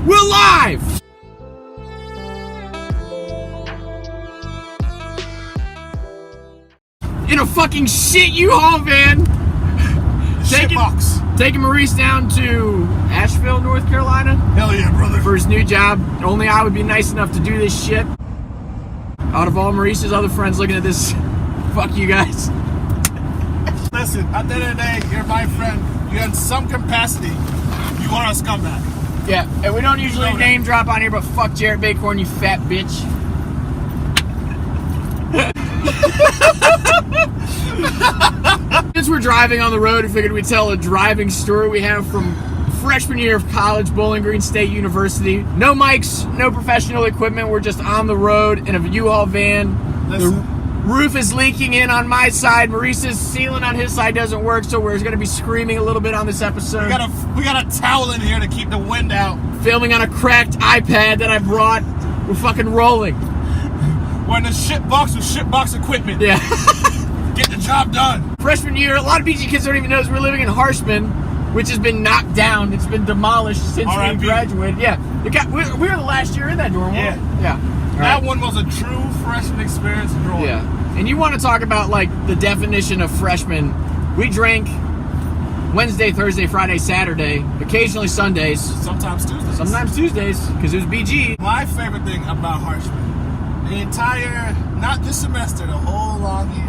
We're live! In a fucking shit U-Haul van. Taking Maurice down to Asheville, North Carolina. Hell yeah, brother. For his new job. Only I would be nice enough to do this shit. Out of all Maurice's other friends looking at this, fuck you guys. Listen, at the end of the day, you're my friend. You in some capacity, you are a scumbag. Yeah, and we don't usually name drop on here, but fuck Jared Bacorn, you fat bitch. Since we're driving on the road, I figured we'd tell a driving story we have from freshman year of college, Bowling Green State University. No mics, no professional equipment. We're just on the road in a U-Haul van. Listen. The roof is leaking in on my side. Maurice's ceiling on his side doesn't work, so we're going to be screaming a little bit on this episode. We got a towel in here to keep the wind out. Filming on a cracked iPad that I brought. We're fucking rolling. We're in the shit box with shit box equipment. Yeah. Get the job done. Freshman year, a lot of BG kids don't even know this. We're living in Harshman, which has been knocked down. It's been demolished since we graduated. Yeah. We were the last year in that dorm. Yeah. Yeah. That one was a true freshman experience growing. Yeah. And you want to talk about like the definition of freshman. We drank Wednesday, Thursday, Friday, Saturday, occasionally Sundays. Sometimes Tuesdays, because it was BG. My favorite thing about Harshman, the entire, not this semester, the whole long year,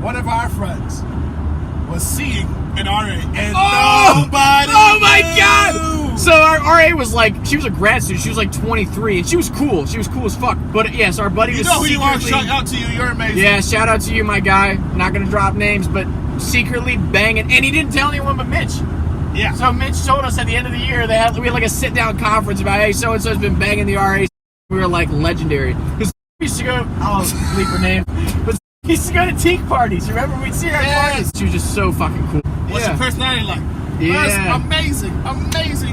one of our friends was seeing an RA and nobody my God! So our RA was like, she was a grad student, she was like 23, and she was cool as fuck. But yes, our buddy was You know who secretly, you are, shout out to you, you're amazing. Yeah, shout out to you, my guy. Not gonna drop names, but secretly banging, and he didn't tell anyone but Mitch. Yeah. So Mitch told us at the end of the year, we had like a sit-down conference about, hey, so-and-so's been banging the RA. We were like legendary. Because we used to go, I'll bleep her name, but we used to go to teak parties. Remember? We'd see her at parties. She was just so fucking cool. What's your personality like? Yeah. Amazing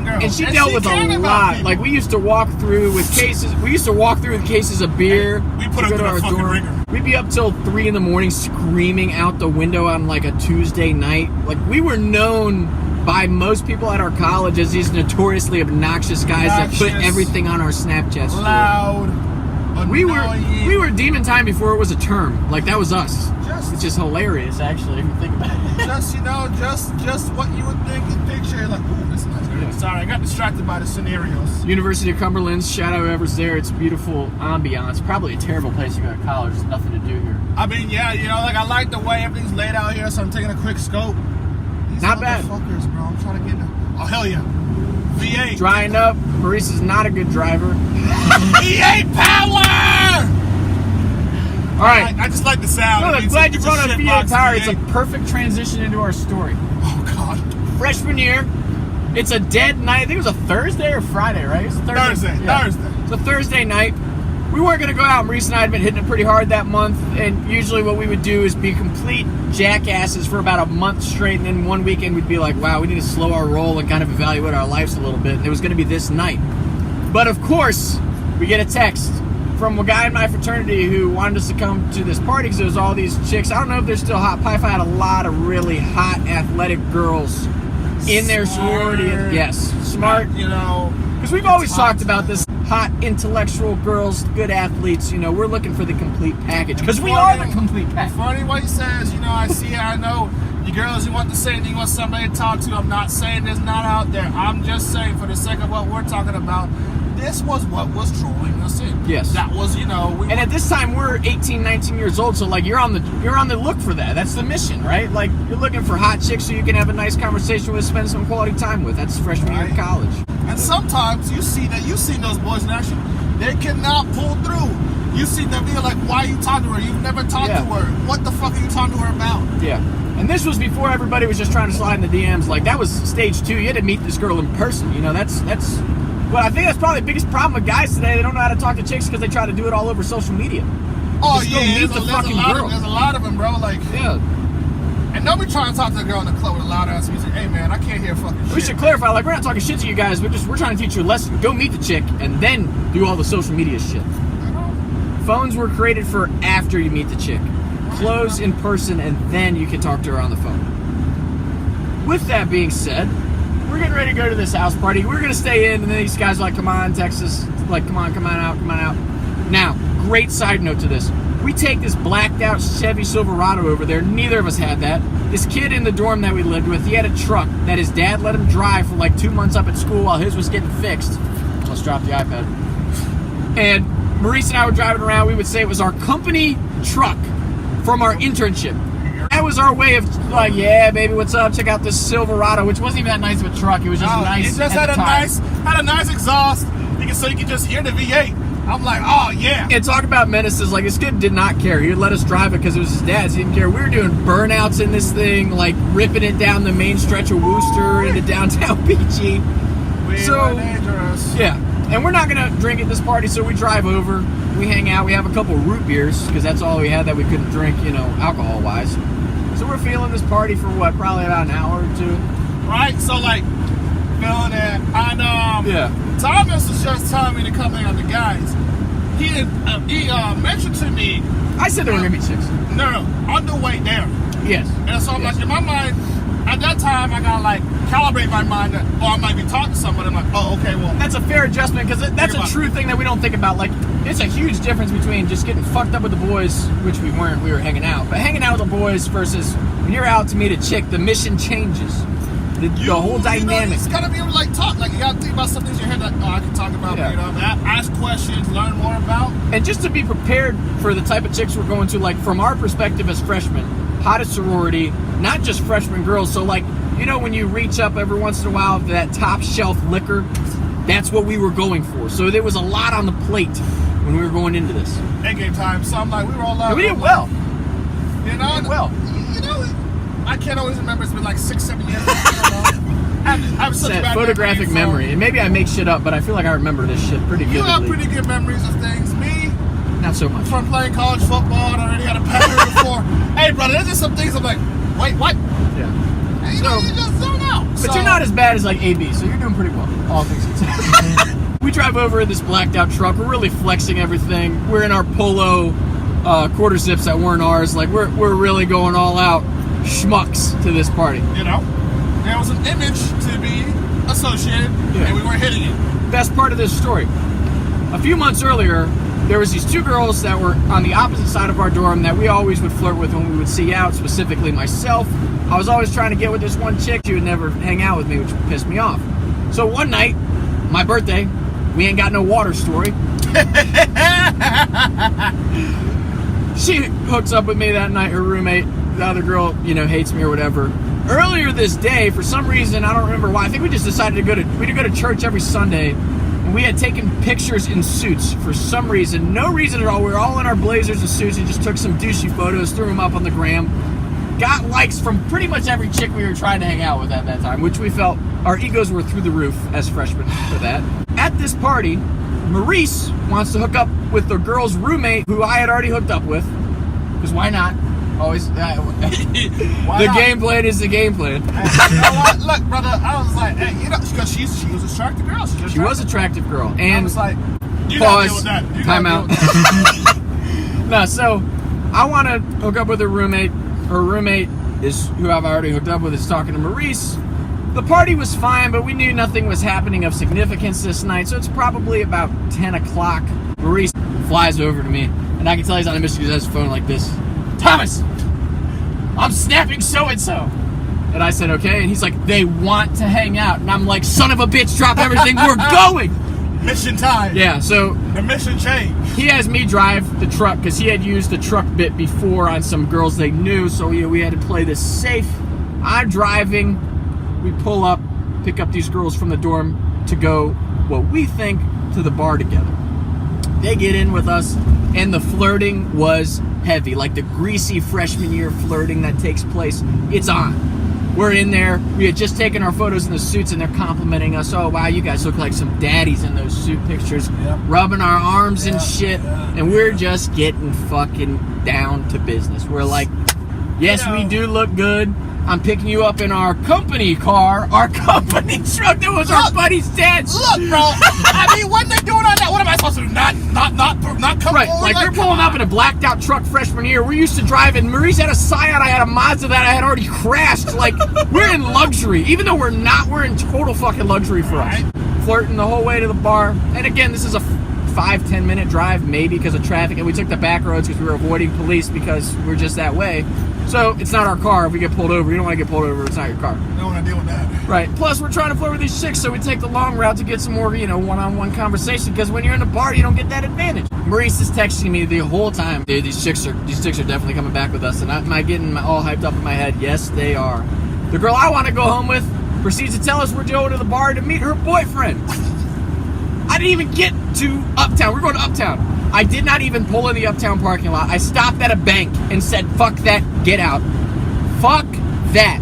girl. And she dealt with a lot. Like we used to walk through with cases. We used to walk through with cases of beer. We put her through our fucking ringer. We'd be up till 3 a.m. screaming out the window on like a Tuesday night. Like we were known by most people at our college as these notoriously obnoxious guys that put everything on our Snapchat story. Loud. We were demon time before it was a term. Like that was us. Which is hilarious, actually, if you think about it. Just what you would think and picture. Like, ooh, this is nice. Yeah. Sorry, I got distracted by the scenarios. University of Cumberland, shout out whoever's there. It's beautiful ambiance. Probably a terrible place to go to college. There's nothing to do here. I mean, yeah, like I like the way everything's laid out here, so I'm taking a quick scope. These not bad. Fuckers, bro. I'm trying to get them. Oh, hell yeah. V8. Drying up. Maurice is not a good driver. V8 power! All right. I just like the sound. No, I'm glad you brought up V8 power. It's a perfect transition into our story. Oh, God. Freshman year, it's a dead night. I think it was a Thursday or Friday, right? It was Thursday. It's a Thursday night. We weren't going to go out. Maurice and I had been hitting it pretty hard that month. And usually what we would do is be complete jackasses for about a month straight. And then one weekend we'd be like, wow, we need to slow our roll and kind of evaluate our lives a little bit. And it was going to be this night. But of course, we get a text from a guy in my fraternity who wanted us to come to this party because there was all these chicks. I don't know if they're still hot. Pi Phi had a lot of really hot athletic girls in their sorority. Yes, smart. You know, because we've always talked about this hot intellectual girls, good athletes. You know, we're looking for the complete package because we are the complete package. Funny what he says. You know, I see it. I know you girls. You want the same thing. You want somebody to talk to. I'm not saying there's not out there. I'm just saying for the sake of what we're talking about. This was what was drawing us in. Yes. That was, you know. And at this time, we're 18, 19 years old, so like you're on the look for that. That's the mission, right? Like you're looking for hot chicks so you can have a nice conversation with, spend some quality time with. That's freshman year of college. And sometimes you've seen those boys in action. They cannot pull through. You see them being like, why are you talking to her? You've never talked to her. What the fuck are you talking to her about? Yeah. And this was before everybody was just trying to slide in the DMs. Like that was stage 2. You had to meet this girl in person. You know, that's. Well, I think that's probably the biggest problem with guys today. They don't know how to talk to chicks because they try to do it all over social media. Oh, just yeah. Meet the fucking girl. There's a lot of them, bro. Like, yeah. And don't be trying to talk to a girl in the club with a loud ass music. Hey, man, I can't hear fucking shit. We should clarify, like, we're not talking shit to you guys. We're trying to teach you a lesson. Go meet the chick and then do all the social media shit. Phones were created for after you meet the chick. Close in person and then you can talk to her on the phone. With that being said, we're we're getting ready to go to this house party. We're going to stay in, and then these guys are like, come on, Texas. Like, come on out. Now, great side note to this. We take this blacked out Chevy Silverado over there. Neither of us had that. This kid in the dorm that we lived with, he had a truck that his dad let him drive for like 2 months up at school while his was getting fixed. Almost dropped the iPad. And Maurice and I were driving around. We would say it was our company truck from our internship. That was our way of like, yeah, baby, what's up? Check out this Silverado, which wasn't even that nice of a truck. It was just nice. It just had a nice exhaust, so you could just hear the V8. I'm like, oh yeah. And talk about menaces. Like, this kid did not care. He would let us drive it because it was his dad's. He didn't care. We were doing burnouts in this thing, like ripping it down the main stretch of Worcester into downtown PG. We were dangerous. Yeah. And we're not going to drink at this party, so we drive over. We hang out. We have a couple root beers because that's all we had that we couldn't drink, alcohol-wise. So we're feeling this party for what, probably about an hour or two. Right? So, like, feeling it. And, yeah. Thomas was just telling me to come in on the guys. He mentioned to me. I said there were going to be chicks. No, on the way there. Yes. And so I'm like, in my mind, at that time, I got to, like, calibrate my mind that, I might be talking to somebody. I'm like, oh, okay, well. That's a fair adjustment because that's a true thing that we don't think about. Like, it's a huge difference between just getting fucked up with the boys, which we weren't, we were hanging out. But hanging out with the boys versus when you're out to meet a chick, the mission changes. The whole dynamic. It's got to be able to, like, talk. Like, you got to think about some things in your head that, I can talk about, ask questions, learn more about. And just to be prepared for the type of chicks we're going to, like, from our perspective as freshmen, hottest sorority, not just freshman girls. So, like, when you reach up every once in a while to that top shelf liquor, that's what we were going for. So there was a lot on the plate when we were going into this. A-game time. So I'm like, we were all out. We did well. We did well. I can't always remember. It's been like 6-7 years. I'm such a bad photographic memory. And maybe I make shit up, but I feel like I remember this shit pretty vividly. You have pretty good memories of things. Me, not so much. From playing college football, I already had a pattern before. Hey, brother, there's just some things I'm like, wait, what? Yeah. Hey, you just don't know. But you're not as bad as like AB, so you're doing pretty well. All things considered. We drive over in this blacked out truck. We're really flexing everything. We're in our polo quarter zips that weren't ours. Like we're really going all out schmucks to this party. There was an image to be associated, and we weren't hitting it. Best part of this story. A few months earlier, there was these two girls that were on the opposite side of our dorm that we always would flirt with when we would see out, specifically myself. I was always trying to get with this one chick. She would never hang out with me, which pissed me off. So one night, my birthday, we ain't got no water story. She hooks up with me that night, her roommate. The other girl, hates me or whatever. Earlier this day, for some reason, I don't remember why, I think we just decided to go to church every Sunday. We had taken pictures in suits for some reason. No reason at all. We were all in our blazers and suits and just took some douchey photos, threw them up on the gram. Got likes from pretty much every chick we were trying to hang out with at that time, which we felt our egos were through the roof as freshmen for that. At this party, Maurice wants to hook up with the girl's roommate, who I had already hooked up with. Because why not? Always. The game plan is the game plan. You know what? Look, brother, I was like, hey, because she was an attractive girl. She was an attractive girl. And I was like, you pause. Deal with that. Time out. No, so I want to hook up with her roommate. Her roommate is who I've already hooked up with, is talking to Maurice. The party was fine, but we knew nothing was happening of significance this night, so it's probably about 10 o'clock. Maurice flies over to me, and I can tell he's on a mission because he has his phone like this. Thomas, I'm snapping so-and-so. And I said, okay. And he's like, they want to hang out. And I'm like, son of a bitch, drop everything. We're going. Mission time. Yeah, so the mission changed. He has me drive the truck because he had used the truck bit before on some girls they knew. So we had to play this safe. I'm driving. We pull up, pick up these girls from the dorm to go, what we think, to the bar together. They get in with us, and the flirting was heavy. Like the greasy freshman year flirting that takes place. It's on. We're in there. We had just taken our photos in the suits, and they're complimenting us. Oh, wow, you guys look like some daddies in those suit pictures. Yep. Rubbing our arms and shit. And we're just getting fucking down to business. We're like, yes, we do look good. I'm picking you up in our company car, our company truck that was our buddy's dad's. Look, bro. I mean, what they doing on that? What am I supposed to do? Not come Right, forward? like we're pulling up in a blacked out truck freshman year. We're used to driving. Maurice had a Scion, I had a Mazda that I had already crashed. Like, we're in luxury. Even though we're not, we're in total fucking luxury for us. Flirting the whole way to the bar. And again, this is a 5-10 minute drive, maybe because of traffic. And we took the back roads because we were avoiding police because we're just that way. So it's not our car if we get pulled over. You don't want to get pulled over, it's not your car. I don't want to deal with that. Right. Plus, we're trying to flirt with these chicks, so we take the long route to get some more, one-on-one conversation. Because when you're in a bar, you don't get that advantage. Maurice is texting me the whole time. Dude, these chicks are definitely coming back with us. And am I getting all hyped up in my head? Yes, they are. The girl I want to go home with proceeds to tell us we're going to the bar to meet her boyfriend. I didn't even get to Uptown. We're going to Uptown. I did not even pull in the Uptown parking lot. I stopped at a bank and said, fuck that, get out. Fuck that.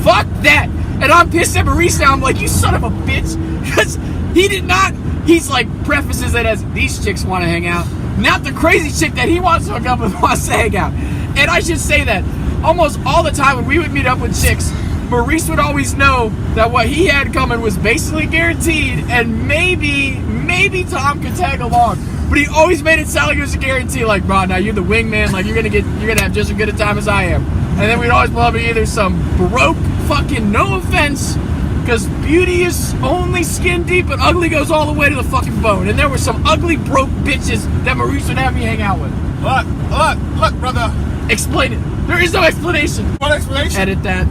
Fuck that. And I'm pissed at Maurice now. I'm like, you son of a bitch. Because he did not, he's like, prefaces it as, these chicks want to hang out. Not the crazy chick that he wants to hook up with wants to hang out. And I should say that almost all the time when we would meet up with chicks, Maurice would always know that what he had coming was basically guaranteed, and maybe Tom could tag along. But he always made it sound like it was a guarantee, like, bro, now you're the wingman, like you're gonna have just as good a time as I am. And then we'd always pull either some broke fucking, no offense, because beauty is only skin deep, but ugly goes all the way to the fucking bone. And there were some ugly broke bitches that Maurice would have me hang out with. Look, brother. Explain it. There is no explanation. What explanation? Edit that.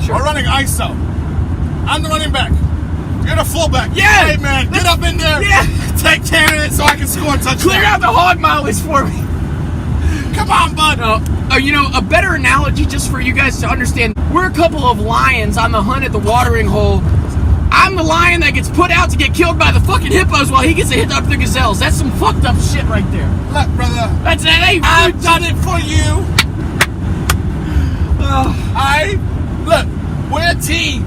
Sure. We're running ISO. I'm the running back. You're the fullback. Yeah. Hey, man, get up in there. Yeah. Take care of it so I can score a touchdown. Clear out the hog mileage for me. Come on, bud. A better analogy just for you guys to understand. We're a couple of lions on the hunt at the watering hole. I'm the lion that gets put out to get killed by the fucking hippos while he gets a hit up the gazelles. That's some fucked up shit right there. Look, brother. I've done it for you. Look, we're a team.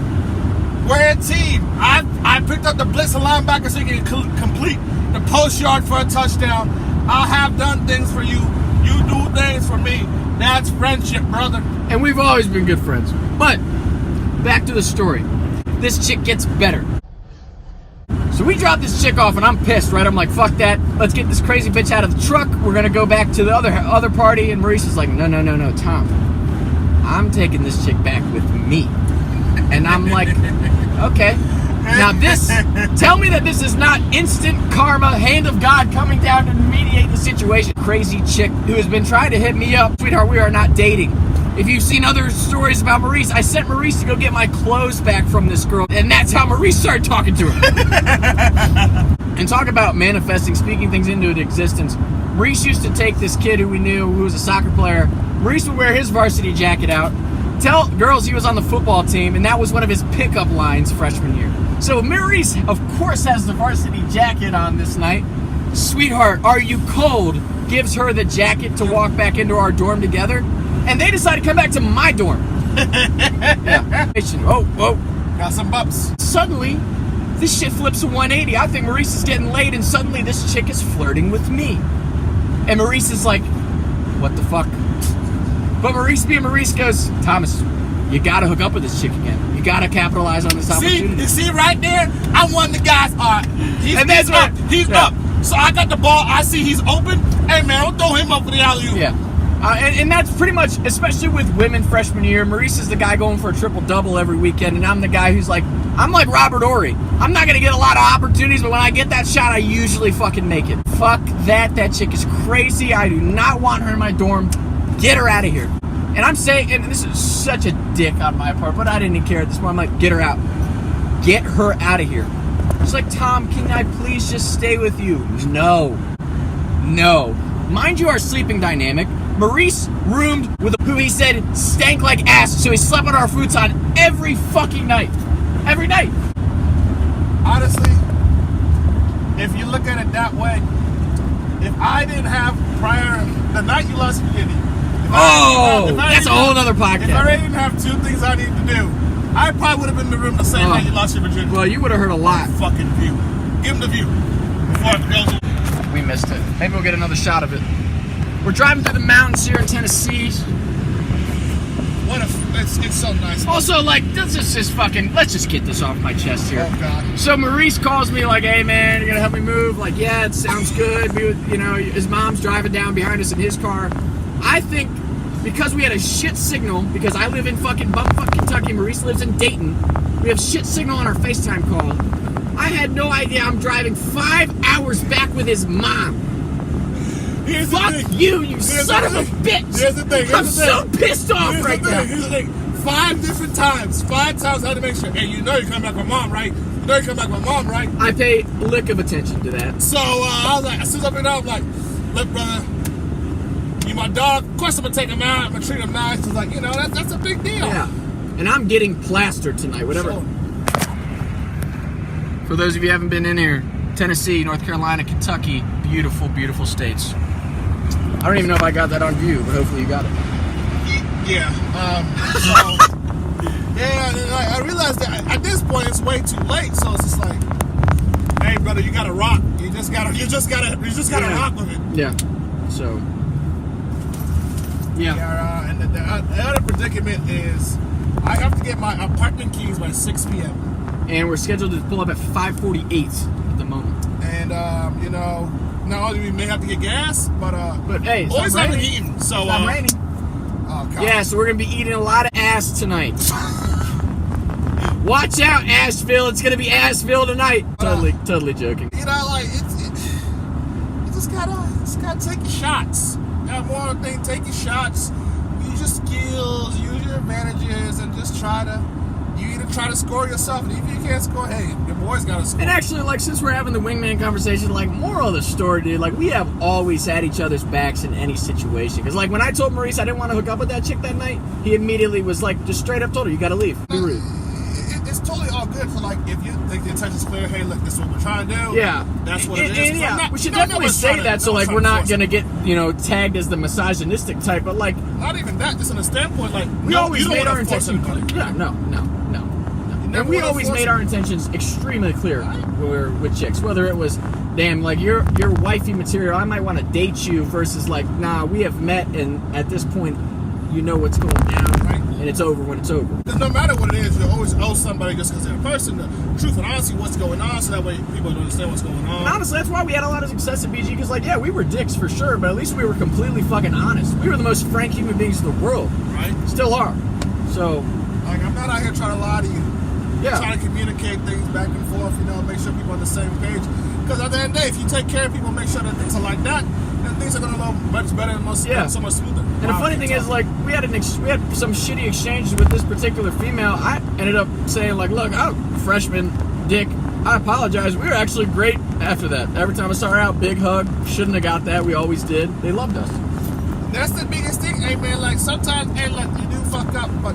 We're a team. I picked up the blitz and linebacker so you can complete the post yard for a touchdown. I have done things for you. You do things for me. That's friendship, brother. And we've always been good friends. But back to the story. This chick gets better. So we drop this chick off and I'm pissed, right? I'm like, fuck that. Let's get this crazy bitch out of the truck. We're gonna go back to the other party. And Maurice is like, no, Tom. I'm taking this chick back with me. And I'm like, okay. Now tell me that this is not instant karma, hand of God coming down to mediate the situation. Crazy chick who has been trying to hit me up. Sweetheart, we are not dating. If you've seen other stories about Maurice, I sent Maurice to go get my clothes back from this girl. And that's how Maurice started talking to her. And talk about manifesting, speaking things into existence. Maurice used to take this kid who we knew, who was a soccer player. Maurice would wear his varsity jacket out, tell girls he was on the football team, and that was one of his pickup lines freshman year. So Maurice, of course, has the varsity jacket on this night. Sweetheart, are you cold? Gives her the jacket to walk back into our dorm together. And they decide to come back to my dorm. Yeah. Oh. Got some bumps. Suddenly, this shit flips a 180. I think Maurice is getting laid, and suddenly this chick is flirting with me. And Maurice is like, what the fuck? But Maurice being Maurice goes, Thomas, you gotta hook up with this chick again. You gotta capitalize on this opportunity. You see right there? I'm one of the guys. He's Yeah. up. So I got the ball. I see he's open. Hey, man, don't throw him up for the alley-oop. Yeah. And that's pretty much, especially with women freshman year, Maurice is the guy going for a triple-double every weekend, and I'm the guy who's like, I'm like Robert Horry. I'm not going to get a lot of opportunities, but when I get that shot, I usually fucking make it. Fuck that. That chick is crazy. I do not want her in my dorm. Get her out of here. And I'm saying, and this is such a dick on my part, but I didn't even care at this point. I'm like, get her out. Get her out of here. She's like, Tom, can I please just stay with you? No. Mind you, our sleeping dynamic, Maurice roomed with who he said stank like ass, so he slept on our futon every fucking night. Every night. Honestly, if you look at it that way, if I didn't have the night you lost virginity. That's a whole other podcast. If I didn't have two things I need to do, I probably would have been in the room the same night you lost your virginity. Well, you would have heard a lot. Fucking view. Give him the view. Before it goes. We missed it. Maybe we'll get another shot of it. We're driving through the mountains here in Tennessee. What a It's so nice. Also, like, let's just get this off my chest here. Oh God. So Maurice calls me like, "Hey man, you gonna help me move?" Like, yeah, it sounds good. His mom's driving down behind us in his car. I think because we had a shit signal, because I live in fucking Bumfuck, Kentucky, Maurice lives in Dayton. We have shit signal on our FaceTime call. I had no idea I'm driving 5 hours back with his mom. Fuck you son of a bitch! Here's the thing. I'm so pissed off right now. Here's the thing. 5 different times. 5 times I had to make sure. Hey, you know you're coming back with mom, right? You know you're coming back with mom, right? I pay lick of attention to that. So I was like, as soon as I picked up, I'm like, look, brother, you my dog. Of course I'm gonna take him out. I'm gonna treat him nice. It's like, that's a big deal. Yeah. And I'm getting plastered tonight. Whatever. Sure. For those of you who haven't been in here, Tennessee, North Carolina, Kentucky, beautiful, beautiful states. I don't even know if I got that on view, but hopefully you got it. Yeah. I realized that at this point it's way too late. So it's just like, hey, brother, you gotta rock. You just gotta rock with it. Yeah. So. Yeah. And the other predicament is, I have to get my apartment keys by 6 p.m. And we're scheduled to pull up at 5:48 at the moment. And not only we may have to get gas, but hey, it's always not having raining. eaten. So It's not raining. Oh God. Yeah, so we're gonna be eating a lot of ass tonight. Watch out, Asheville! It's gonna be Asheville tonight. Totally joking. Like you just gotta take your shots. Got more thing, take your shots. Use your skills, use your advantages, and just try to score yourself. And if you can't score, hey, your boys gotta score. And actually, like, since we're having the wingman conversation, like, moral of the story, dude, like, we have always had each other's backs in any situation. Because, like, when I told Maurice I didn't want to hook up with that chick that night, he immediately was like, just straight up told her, you gotta leave. Be rude. It's totally all good for, like, if you think the intention's clear, hey, look, this is what we're trying to do. Yeah. That's what it is. And yeah, we should definitely say that, so, like, we're not gonna get, tagged as the misogynistic type, but, like, not even that, just on a standpoint, like, we always made our intentions. Yeah, no. And we always made our intentions extremely clear with chicks. Whether it was, damn, like, you're wifey material, I might want to date you, versus, like, nah, we have met, and at this point, you know what's going down, right? And it's over when it's over. No matter what it is, you always owe somebody just because they're a person the truth and honesty what's going on, so that way people understand what's going on. And honestly, that's why we had a lot of success at BG, because, like, yeah, we were dicks for sure, but at least we were completely fucking honest. We were the most frank human beings in the world. Right. Still are. So. Like, I'm not out here trying to lie to you. Yeah. Trying to communicate things back and forth, make sure people are on the same page. Because at the end of the day, if you take care of people, make sure that things are like that, then things are going to go much better and so much smoother. And the funny thing is, like, we had some shitty exchanges with this particular female. I ended up saying, like, look, freshman dick, I apologize. We were actually great after that. Every time I saw her out, big hug. Shouldn't have got that. We always did. They loved us. That's the biggest thing, hey man. Like, sometimes, hey, look, you do fuck up, but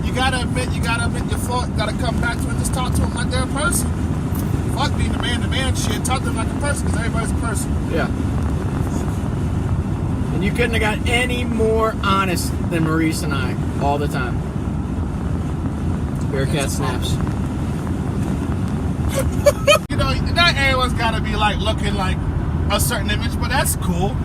you gotta admit your fault. You gotta come back to it and just talk to them like they're a person. Fuck being the man shit. Talk to them like a person, because everybody's a person. Yeah. And you couldn't have got any more honest than Maurice and I all the time. Bearcat snaps. Not everyone's gotta be like looking like a certain image, but that's cool.